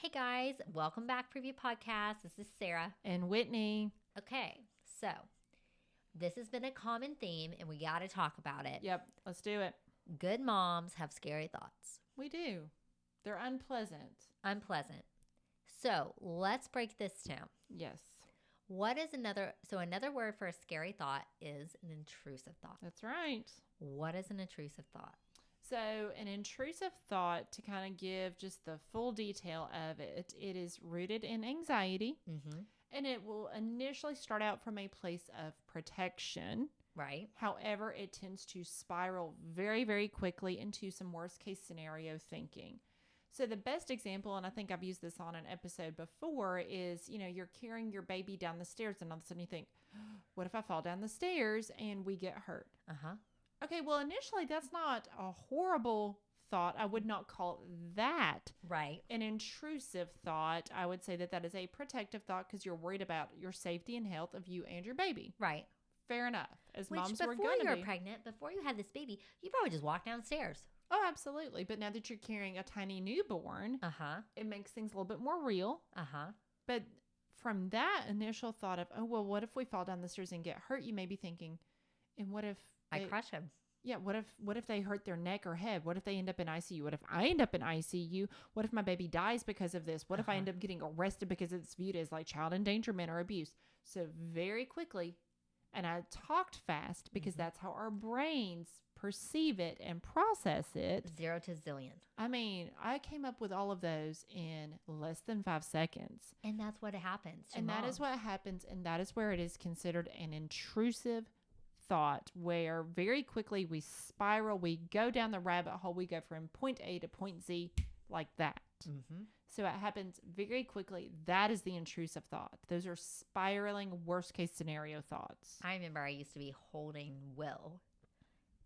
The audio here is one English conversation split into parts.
Hey guys, welcome back, Previa Podcast. This is Sarah. And Whitney. Okay, so this has been a common theme and we got to talk about it. Yep, let's do it. Good moms have scary thoughts. We do. They're unpleasant. Unpleasant. So let's break this down. Yes. What is another word for a scary thought is an intrusive thought. That's right. What is an intrusive thought? So an intrusive thought, to kind of give just the full detail of it, it is rooted in anxiety. Mm-hmm. And it will initially start out from a place of protection. Right. However, it tends to spiral very, very quickly into some worst case scenario thinking. So the best example, and I think I've used this on an episode before, is, you're carrying your baby down the stairs and all of a sudden you think, what if I fall down the stairs and we get hurt? Uh-huh. Okay, well, initially that's not a horrible thought. I would not call that right an intrusive thought. I would say that is a protective thought because you're worried about your safety and health of you and your baby. Right. Fair enough. As Which, moms, before we're going to you were be. pregnant, before you had this baby, you probably just walked downstairs. Oh, absolutely. But now that you're carrying a tiny newborn, it makes things a little bit more real. But from that initial thought of, oh, well, what if we fall down the stairs and get hurt? You may be thinking, and what if I crush him? Yeah, what if they hurt their neck or head? What if they end up in ICU? What if I end up in ICU? What if my baby dies because of this? What if I end up getting arrested because it's viewed as like child endangerment or abuse? So very quickly, and I talked fast because that's how our brains perceive it and process it. 0 to zillion. I mean, I came up with all of those in less than 5 seconds. And that's what happens to And moms. that is what happens. And that is where it is considered an intrusive thought, where very quickly we spiral, we go down the rabbit hole, we go from point A to point Z like that. So it happens very quickly. That is the intrusive thought. Those are spiraling worst case scenario thoughts. I remember I used to be holding Will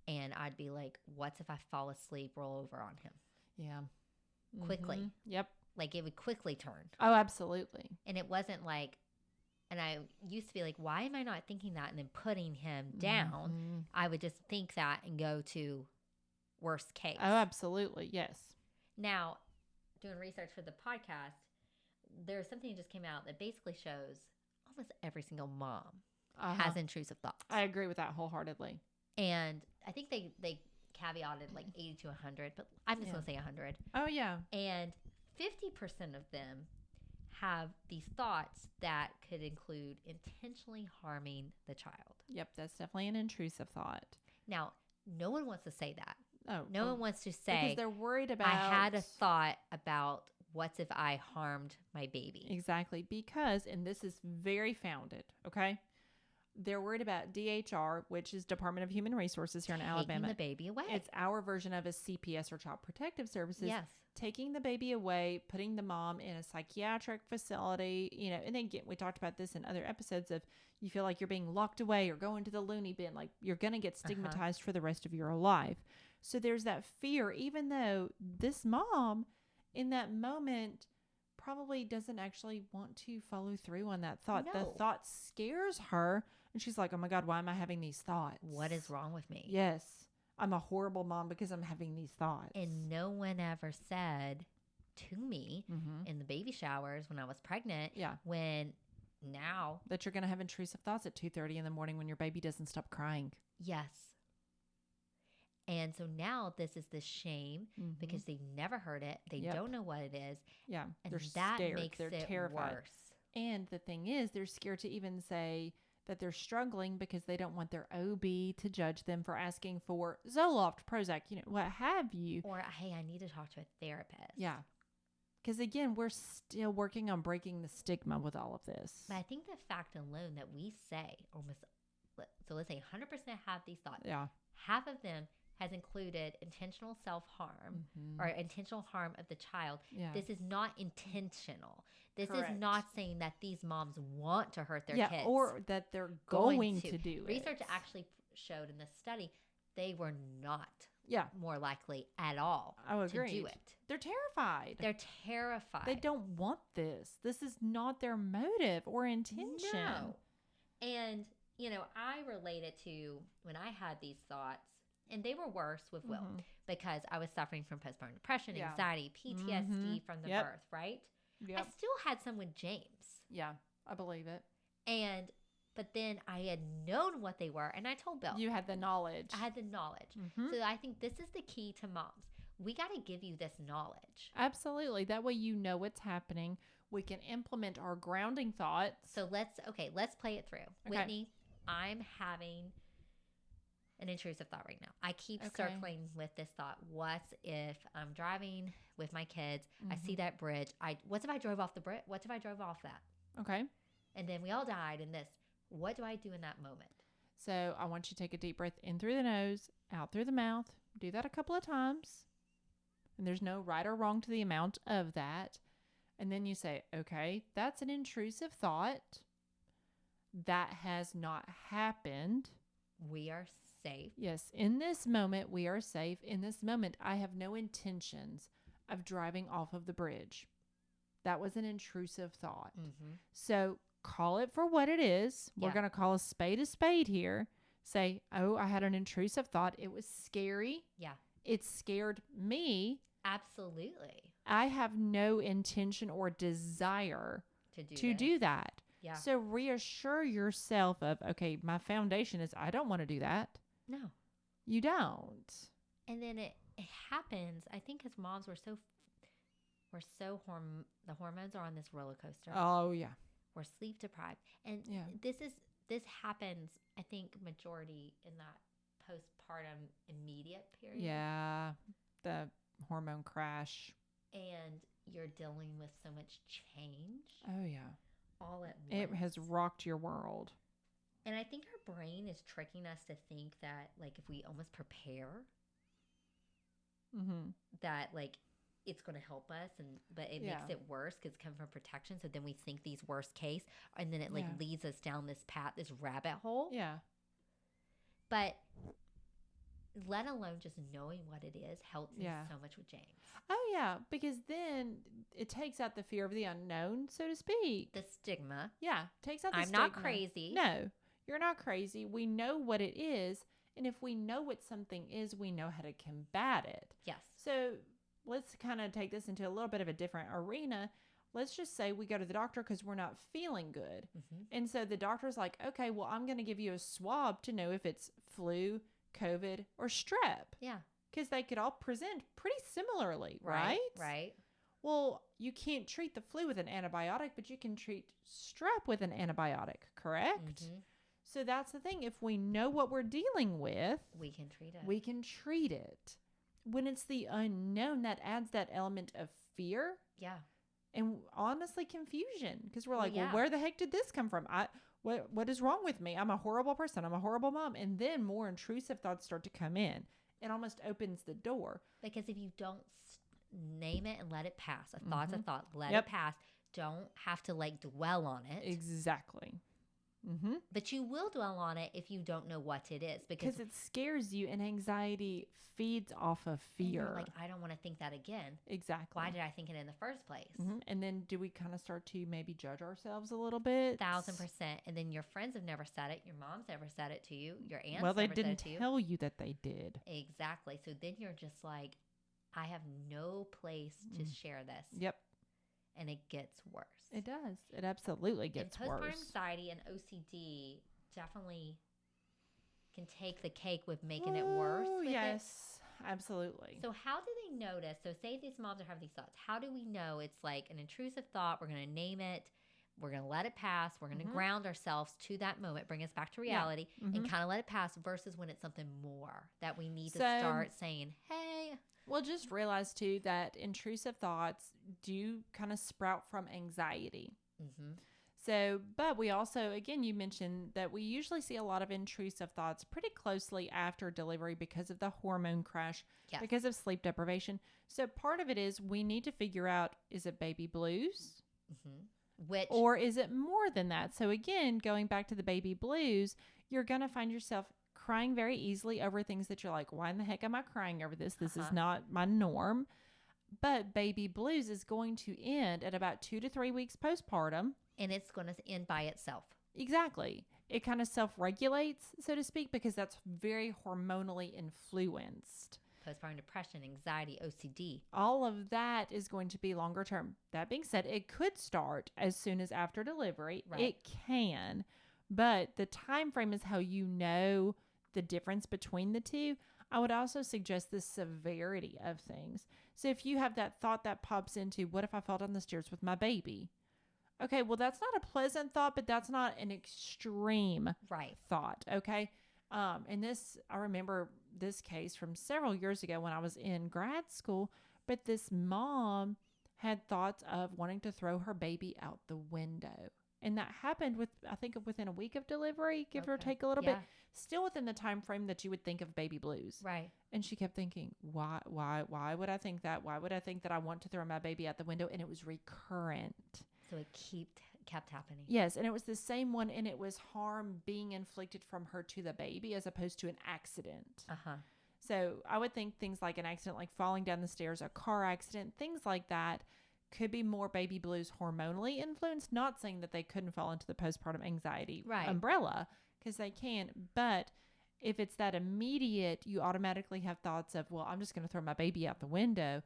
and I'd be like, what if I fall asleep, roll over on him? Yeah. Quickly. Yep. Like it would quickly turn. Oh, absolutely. And it wasn't like, and I used to be like, why am I not thinking that? And then putting him down, I would just think that and go to worst case. Oh, absolutely. Yes. Now, doing research for the podcast, there's something that just came out that basically shows almost every single mom has intrusive thoughts. I agree with that wholeheartedly. And I think they caveated like 80 to 100, but I'm just going to say 100. Oh, yeah. And 50% of them have these thoughts that could include intentionally harming the child. Yep, that's definitely an intrusive thought. Now, no one wants to say that. Oh, no one wants to say, because they're worried about, I had a thought about what if I harmed my baby. Exactly, because, and this is very founded, okay? They're worried about DHR, which is Department of Human Resources here in Alabama. Taking the baby away. It's our version of a CPS or Child Protective Services. Yes. Taking the baby away, putting the mom in a psychiatric facility, and then we talked about this in other episodes of you feel like you're being locked away or going to the loony bin, like you're going to get stigmatized for the rest of your life. So there's that fear, even though this mom in that moment probably doesn't actually want to follow through on that thought. No. The thought scares her and she's like, oh my God, why am I having these thoughts? What is wrong with me? Yes. I'm a horrible mom because I'm having these thoughts. And no one ever said to me in the baby showers when I was pregnant, when now that you're going to have intrusive thoughts at 2:30 in the morning when your baby doesn't stop crying. Yes. And so now this is the shame because they never heard it. They don't know what it is. Yeah. And they're that scared. makes They're it terrified. worse. And the thing is, they're scared to even say that they're struggling because they don't want their OB to judge them for asking for Zoloft, Prozac, what have you. Or, hey, I need to talk to a therapist. Yeah. Because again, we're still working on breaking the stigma with all of this. But I think the fact alone that we say almost, so let's say 100% have these thoughts. Yeah. Half of them has included intentional self-harm or intentional harm of the child. Yeah. This is not intentional. This Correct. is not saying that these moms want to hurt their kids. Or that they're going to do Research it. actually showed in this study they were not more likely at all to do it. They're terrified. They're terrified. They don't want this. This is not their motive or intention. No. And, I relate it to when I had these thoughts. And they were worse with Will because I was suffering from postpartum depression, anxiety, PTSD from the birth, right? Yep. I still had some with James. Yeah, I believe it. But then I had known what they were, and I told Bill. You had the knowledge. I had the knowledge. Mm-hmm. So I think this is the key to moms. We got to give you this knowledge. Absolutely. That way you know what's happening. We can implement our grounding thoughts. So let's play it through. Okay. Whitney, I'm having an intrusive thought right now. I keep circling with this thought. What if I'm driving with my kids? I see that bridge. What if I drove off the bridge? What if I drove off that? Okay. And then we all died in this. What do I do in that moment? So I want you to take a deep breath in through the nose, out through the mouth. Do that a couple of times. And there's no right or wrong to the amount of that. And then you say, okay, that's an intrusive thought. That has not happened. We are safe. Yes. In this moment, we are safe. In this moment, I have no intentions of driving off of the bridge. That was an intrusive thought. Mm-hmm. So call it for what it is. We're going to call a spade here. Say, oh, I had an intrusive thought. It was scary. Yeah. It scared me. Absolutely. I have no intention or desire to do that. Yeah. So reassure yourself of, okay, my foundation is I don't want to do that. No. You don't. And then it happens. I think as moms, the hormones are on this roller coaster. Oh, yeah. We're sleep deprived. And this happens, I think, majority in that postpartum immediate period. Yeah. The hormone crash. And you're dealing with so much change. Oh, yeah. All at once. It has rocked your world. And I think our brain is tricking us to think that, like, if we almost prepare, that, like, it's going to help us, but it makes it worse because it's coming from protection. So then we think these worst case, and then it, like, leads us down this path, this rabbit hole. Yeah. But let alone just knowing what it is helps me so much with James. Oh, yeah. Because then it takes out the fear of the unknown, so to speak. The stigma. Yeah. Takes out the stigma. I'm not crazy. No, you're not crazy. We know what it is. And if we know what something is, we know how to combat it. Yes. So let's kind of take this into a little bit of a different arena. Let's just say we go to the doctor because we're not feeling good. Mm-hmm. And so the doctor's like, okay, well, I'm going to give you a swab to know if it's flu, COVID, or strep. Yeah. Because they could all present pretty similarly, right? Right. Well, you can't treat the flu with an antibiotic, but you can treat strep with an antibiotic, correct? Mm-hmm. So that's the thing. If we know what we're dealing with, we can treat it. We can treat it. When it's the unknown, that adds that element of fear. Yeah. And honestly, confusion. Because we're like, well, where the heck did this come from? What is wrong with me? I'm a horrible person. I'm a horrible mom. And then more intrusive thoughts start to come in. It almost opens the door. Because if you don't name it and let it pass, a thought's a thought, let it pass. Don't have to, like, dwell on it. Exactly. Mm-hmm. But you will dwell on it if you don't know what it is. Because it scares you, and anxiety feeds off of fear. And like, I don't want to think that again. Exactly. Why did I think it in the first place? Mm-hmm. And then do we kind of start to maybe judge ourselves a little bit? 1,000%. And then your friends have never said it. Your mom's never said it to you. Your aunts they never didn't said it to tell you that they did. Exactly. So then you're just like, I have no place to share this. Yep. And it gets worse. It does. It absolutely gets worse. Postpartum anxiety and OCD definitely can take the cake with making it worse. Yes, absolutely. So how do they notice? So say these moms are having these thoughts. How do we know it's like an intrusive thought? We're going to name it. We're going to let it pass. We're going to ground ourselves to that moment, bring us back to reality, and kind of let it pass versus when it's something more that we need to start saying, hey. Well, just realize, too, that intrusive thoughts do kind of sprout from anxiety. Mm-hmm. So, but we also, again, you mentioned that we usually see a lot of intrusive thoughts pretty closely after delivery because of the hormone crash, because of sleep deprivation. So part of it is we need to figure out, is it baby blues? Or is it more than that? So again, going back to the baby blues, you're going to find yourself crying very easily over things that you're like, why in the heck am I crying over this? This is not my norm. But baby blues is going to end at about 2 to 3 weeks postpartum. And it's going to end by itself. Exactly. It kind of self-regulates, so to speak, because that's very hormonally influenced. postpartum depression, anxiety, OCD. All of that is going to be longer term. That being said, it could start as soon as after delivery. Right. It can, but the time frame is how you know the difference between the two. I would also suggest the severity of things. So if you have that thought that pops into, what if I fell down the stairs with my baby? Okay, well, that's not a pleasant thought, but that's not an extreme thought. Okay. And I remember this case from several years ago when I was in grad school, but this mom had thoughts of wanting to throw her baby out the window. And that happened I think within a week of delivery, give or take a little bit, still within the time frame that you would think of baby blues. Right. And she kept thinking, why would I think that? Why would I think that I want to throw my baby out the window? And it was recurrent. So it kept happening. Yes. And it was the same one. And it was harm being inflicted from her to the baby as opposed to an accident. So I would think things like an accident, like falling down the stairs, a car accident, things like that could be more baby blues hormonally influenced. Not saying that they couldn't fall into the postpartum anxiety umbrella, because they can. But if it's that immediate, you automatically have thoughts of, well, I'm just going to throw my baby out the window.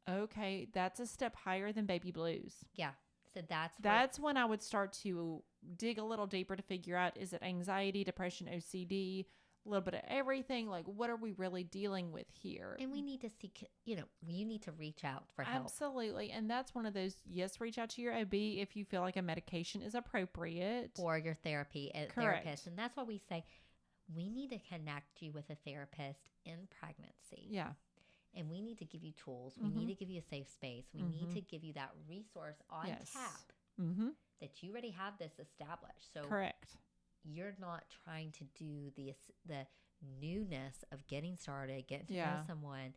Okay, that's a step higher than baby blues. Yeah. So that's when I would start to dig a little deeper to figure out, is it anxiety, depression, OCD, a little bit of everything? Like, what are we really dealing with here? And we need to seek, you need to reach out for help. Absolutely. And that's one of those, yes, reach out to your OB if you feel like a medication is appropriate. Or your therapist. And that's why we say we need to connect you with a therapist in pregnancy. Yeah. And we need to give you tools. We need to give you a safe space. We need to give you that resource on tap that you already have this established. So correct. You're not trying to do the newness of getting started, getting to know someone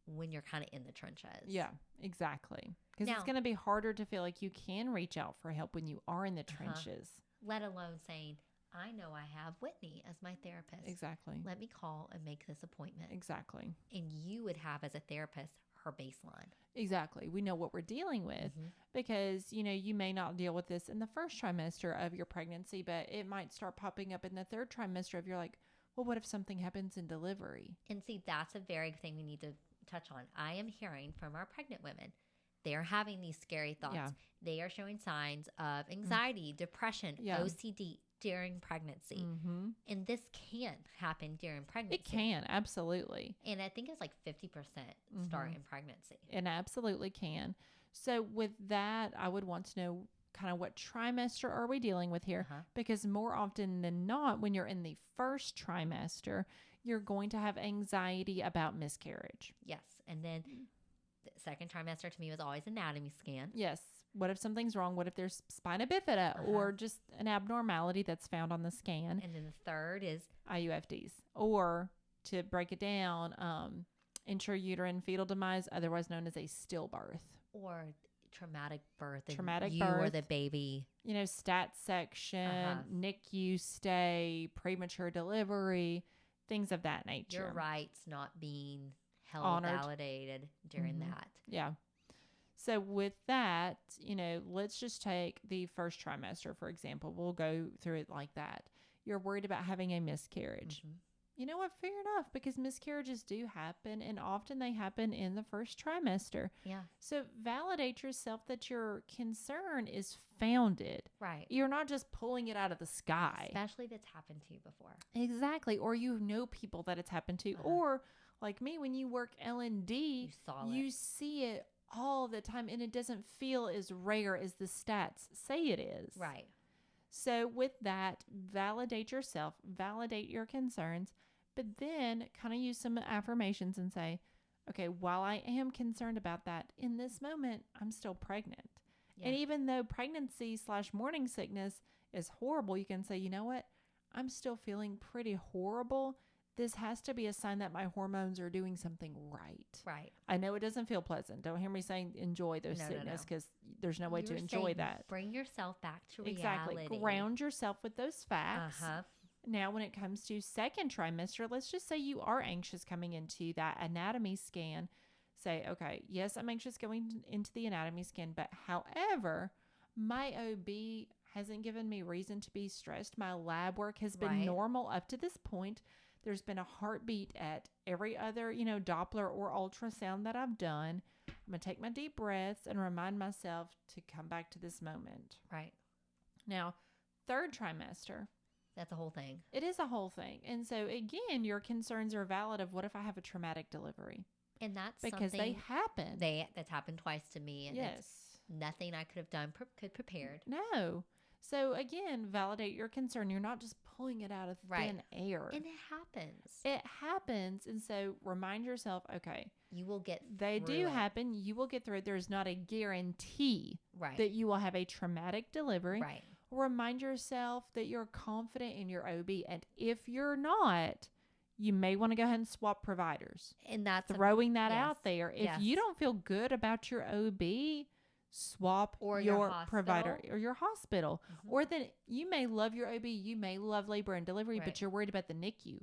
when you're kind of in the trenches. Yeah, exactly. Because it's going to be harder to feel like you can reach out for help when you are in the trenches. Let alone saying, I know I have Whitney as my therapist. Exactly. Let me call and make this appointment. Exactly. And you would have as a therapist her baseline. Exactly. We know what we're dealing with because, you may not deal with this in the first trimester of your pregnancy, but it might start popping up in the third trimester of you're like, well, what if something happens in delivery? And see, that's a very good thing we need to touch on. I am hearing from our pregnant women. They're having these scary thoughts. Yeah. They are showing signs of anxiety, depression, OCD during pregnancy. And this can happen during pregnancy. It can, absolutely. And I think it's like 50% start in pregnancy. It absolutely can. So with that, I would want to know kind of what trimester are we dealing with here? Because more often than not, when you're in the first trimester, you're going to have anxiety about miscarriage. Yes. And then the second trimester to me was always anatomy scan. Yes. What if something's wrong? What if there's spina bifida or just an abnormality that's found on the scan? And then the third is IUFDs, or to break it down, intrauterine fetal demise, otherwise known as a stillbirth, or traumatic birth. Traumatic birth, or the baby. Stat section, NICU stay, premature delivery, things of that nature. Your rights not being validated during that. Yeah. So with that, let's just take the first trimester, for example. We'll go through it like that. You're worried about having a miscarriage. You know what? Fair enough, because miscarriages do happen, and often they happen in the first trimester. Yeah. So validate yourself that your concern is founded. Right. You're not just pulling it out of the sky. Especially if it's happened to you before. Exactly. Or you know people that it's happened to. Or like me, when you work L&D, you see it all the time, and it doesn't feel as rare as the stats say it is. Right. So with that, validate yourself, validate your concerns, but then kind of use some affirmations and say, okay, while I am concerned about that, in this moment, I'm still pregnant. Yeah. And even though pregnancy / morning sickness is horrible, you can say, you know what? I'm still feeling pretty horrible. This has to be a sign that my hormones are doing something right. Right. I know it doesn't feel pleasant. Don't hear me saying enjoy those sickness, because there's no way to enjoy that. Bring yourself back to reality. Exactly. Ground yourself with those facts. Now, when it comes to second trimester, let's just say you are anxious coming into that anatomy scan. Say, okay, yes, I'm anxious going into the anatomy scan, but however, my OB hasn't given me reason to be stressed. My lab work has been normal up to this point. There's been a heartbeat at every other, Doppler or ultrasound that I've done. I'm going to take my deep breaths and remind myself to come back to this moment. Right. Now, third trimester. That's a whole thing. It is a whole thing. And so, again, your concerns are valid of what if I have a traumatic delivery? And that's because they happen. That's happened twice to me. And yes. Nothing I could have done could prepared. No. So, again, validate your concern. You're not just pulling it out of thin air. And it happens. It happens. And so remind yourself, okay. You will get They through do it. happen. You will get through it. There's not a guarantee that you will have a traumatic delivery. Right. Remind yourself that you're confident in your OB. And if you're not, you may want to go ahead and swap providers. And that's throwing that out there. If you don't feel good about your OB, swap or your provider or your hospital. Or then you may love your OB, you may love labor and delivery, but you're worried about the NICU.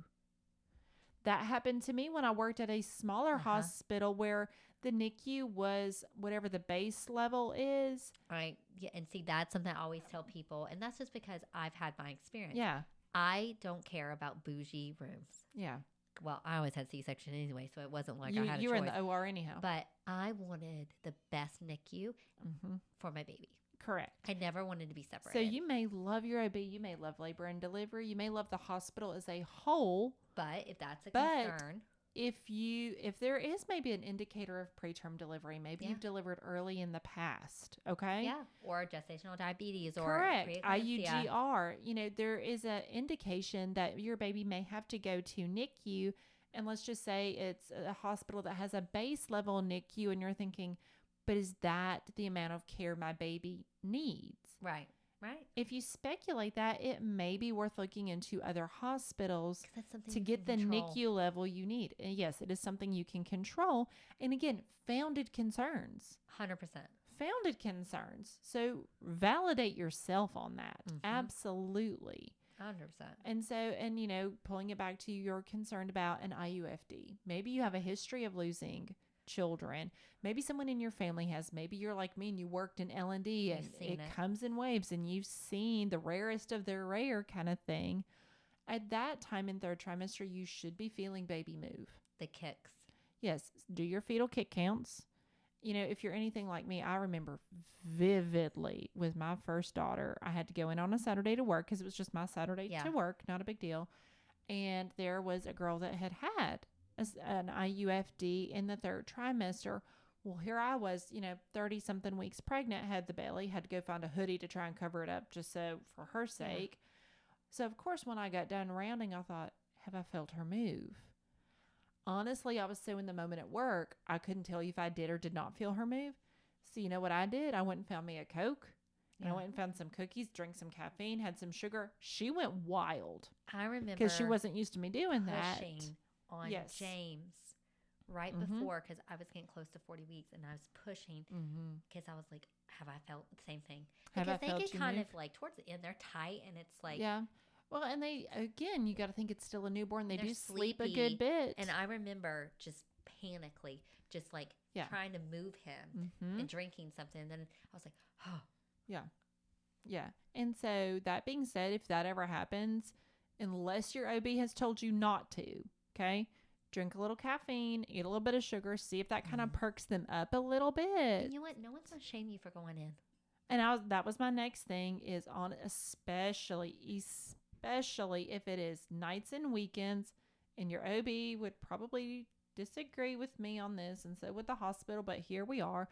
That happened to me when I worked at a smaller hospital where the NICU was whatever the base level is. Right. Yeah, and see, that's something I always tell people, and that's just because I've had my experience. Yeah. I don't care about bougie rooms. Yeah. Well, I always had C-section anyway, so it wasn't like I had a choice. You were in the OR anyhow. But I wanted the best NICU for my baby. Correct. I never wanted to be separated. So you may love your OB, you may love labor and delivery, you may love the hospital as a whole. But if that's a concern. If there is maybe an indicator of preterm delivery, maybe you've delivered early in the past, okay? Yeah, or gestational diabetes or correct, IUGR. There is an indication that your baby may have to go to NICU, and let's just say it's a hospital that has a base level NICU, and you're thinking, but is that the amount of care my baby needs? Right. Right. If you speculate that, it may be worth looking into other hospitals to get the NICU level you need. And yes, it is something you can control. And again, founded concerns. 100%. Founded concerns. So validate yourself on that. Absolutely. 100%. And pulling it back to your concern about an IUFD. Maybe you have a history of losing children. Maybe someone in your family has. Maybe you're like me and you worked in L&D and it comes in waves and you've seen the rarest of the rare kind of thing. At that time in third trimester, you should be feeling baby move. The kicks. Yes. Do your fetal kick counts. If you're anything like me, I remember vividly with my first daughter, I had to go in on a Saturday to work because it was just my Saturday to work. Not a big deal. And there was a girl that had an IUFD in the third trimester. Well, here I was, 30 something weeks pregnant, had the belly, had to go find a hoodie to try and cover it up just so for her sake. So of course, when I got done rounding, I thought, have I felt her move? Honestly, I was so in the moment at work, I couldn't tell you if I did or did not feel her move. So you know what I did? I went and found me a Coke. And I went and found some cookies, drank some caffeine, had some sugar. She went wild. I remember. Because she wasn't used to me doing that. On James right before, because I was getting close to 40 weeks and I was pushing because I was like, have I felt the same thing? Because they get kind of like towards the end, they're tight and it's like. Yeah. Well, and they, again, you got to think it's still a newborn. They do sleep a good bit. And I remember just panically, just like trying to move him and drinking something. And then I was like, oh. Yeah. Yeah. And so that being said, if that ever happens, unless your OB has told you not to, okay, drink a little caffeine, eat a little bit of sugar, see if that kind of perks them up a little bit. And you know what? No one's going to shame you for going in. And that was my next thing is on, especially if it is nights and weekends, and your OB would probably disagree with me on this, and so would the hospital, but here we are.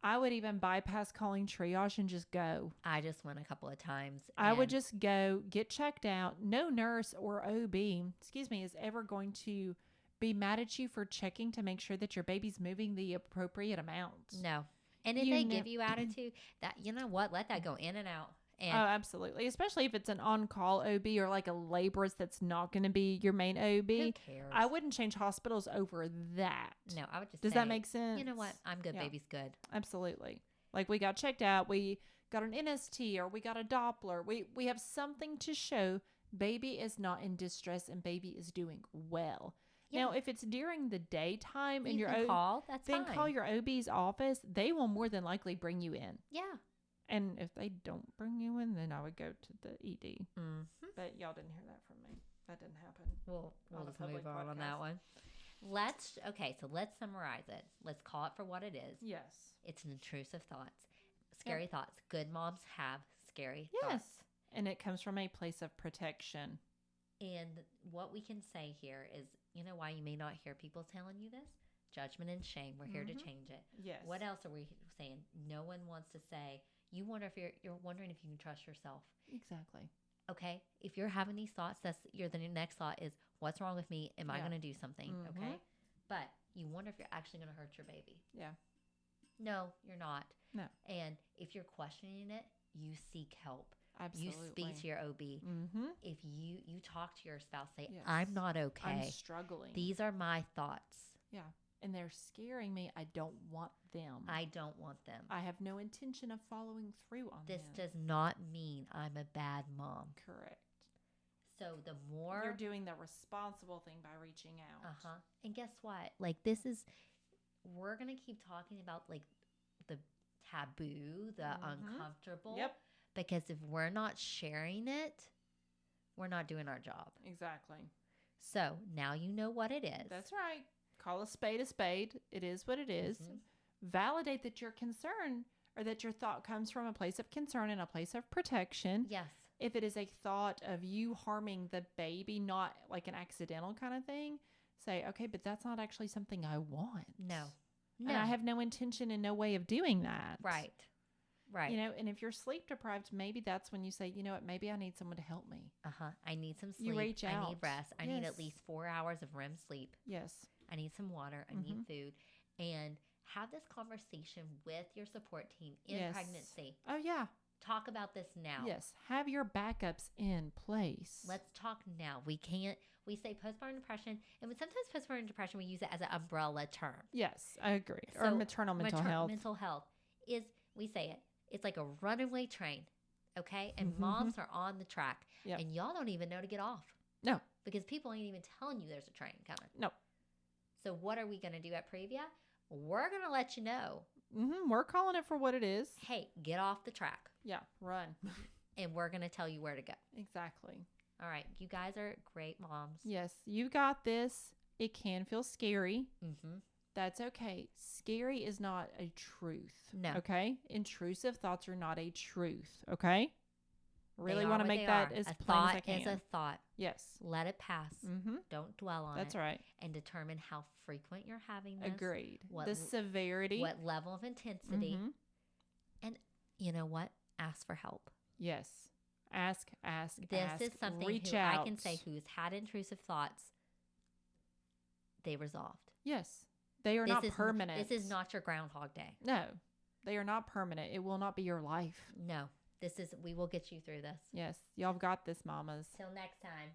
I would even bypass calling triage and just go. I just went a couple of times. I would just go, get checked out. No nurse or OB, is ever going to be mad at you for checking to make sure that your baby's moving the appropriate amount. No. And if they give you attitude, that, you know what, let that go in and out. And absolutely. Especially if it's an on-call OB or like a laborist that's not going to be your main OB. Who cares? I wouldn't change hospitals over that. No, I would just Does that make sense? You know what? I'm good. Baby's good. Absolutely. Like we got checked out. We got an NST or we got a Doppler. We have something to show baby is not in distress and baby is doing well. Yeah. Now, if it's during the daytime and call, that's fine. Call your OB's office. They will more than likely bring you in. Yeah. And if they don't bring you in, then I would go to the ED. But y'all didn't hear that from me. That didn't happen. We'll just public move on podcast. that one. So let's summarize it. Let's call it for what it is. Yes. It's an intrusive thoughts. Scary thoughts. Good moms have scary Yes. thoughts. And it comes from a place of protection. And what we can say here is, you know why you may not hear people telling you this? Judgment and shame. We're here to change it. Yes. What else are we saying? No one wants to say, you wonder if you're wondering if you can trust yourself. Exactly. Okay? If you're having these thoughts, the next thought is, what's wrong with me? Am I going to do something? Okay? But you wonder if you're actually going to hurt your baby. Yeah. No, you're not. No. And if you're questioning it, you seek help. Absolutely. You speak to your OB. If you talk to your spouse, say, Yes. I'm not okay. I'm struggling. These are my thoughts. Yeah. And they're scaring me. I don't want them. I don't want them. I have no intention of following through on This them. does not mean I'm a bad mom. Correct. So the more You're doing the responsible thing by reaching out. And guess what? Like we're gonna keep talking about like the taboo, the uncomfortable. Yep. Because if we're not sharing it, we're not doing our job. Exactly. So now you know what it is. That's right. Call a spade a spade. It is what it is. Validate that your concern or that your thought comes from a place of concern and a place of protection. Yes. If it is a thought of you harming the baby, not like an accidental kind of thing, say, okay, but that's not actually something I want. No. And I have no intention and no way of doing that. Right. Right. You know, and if you're sleep deprived, maybe that's when you say, you know what, maybe I need someone to help me. I need some sleep. You reach out. I need rest. I need at least 4 hours of REM sleep. Yes. I need some water. I need food. And have this conversation with your support team in pregnancy. Oh, yeah. Talk about this now. Yes. Have your backups in place. Let's talk now. We say postpartum depression, and sometimes postpartum depression, we use it as an umbrella term. Yes, I agree. So or maternal mental health. Mental health we say it. It's like a runaway train, okay? And moms are on the track, and y'all don't even know to get off. No. Because people ain't even telling you there's a train coming. No. So what are we going to do at Previa? We're going to let you know. We're calling it for what it is. Hey, get off the track. Yeah, run. And we're going to tell you where to go. Exactly. All right. You guys are great moms. Yes, you got this. It can feel scary. That's okay. Scary is not a truth. No. Okay? Intrusive thoughts are not a truth. Okay? Really want to make that as plain as I can. A thought is a thought. Yes. Let it pass. Don't dwell on it. That's right. And determine how frequent you're having this. Agreed. The severity. What level of intensity. And you know what? Ask for help. Yes. Ask. This is something reach out. I can say who's had intrusive thoughts. They resolved. Yes. They are not permanent. This is not your Groundhog Day. No. They are not permanent. It will not be your life. No. We will get you through this. Yes. Y'all have got this, mamas. Till next time.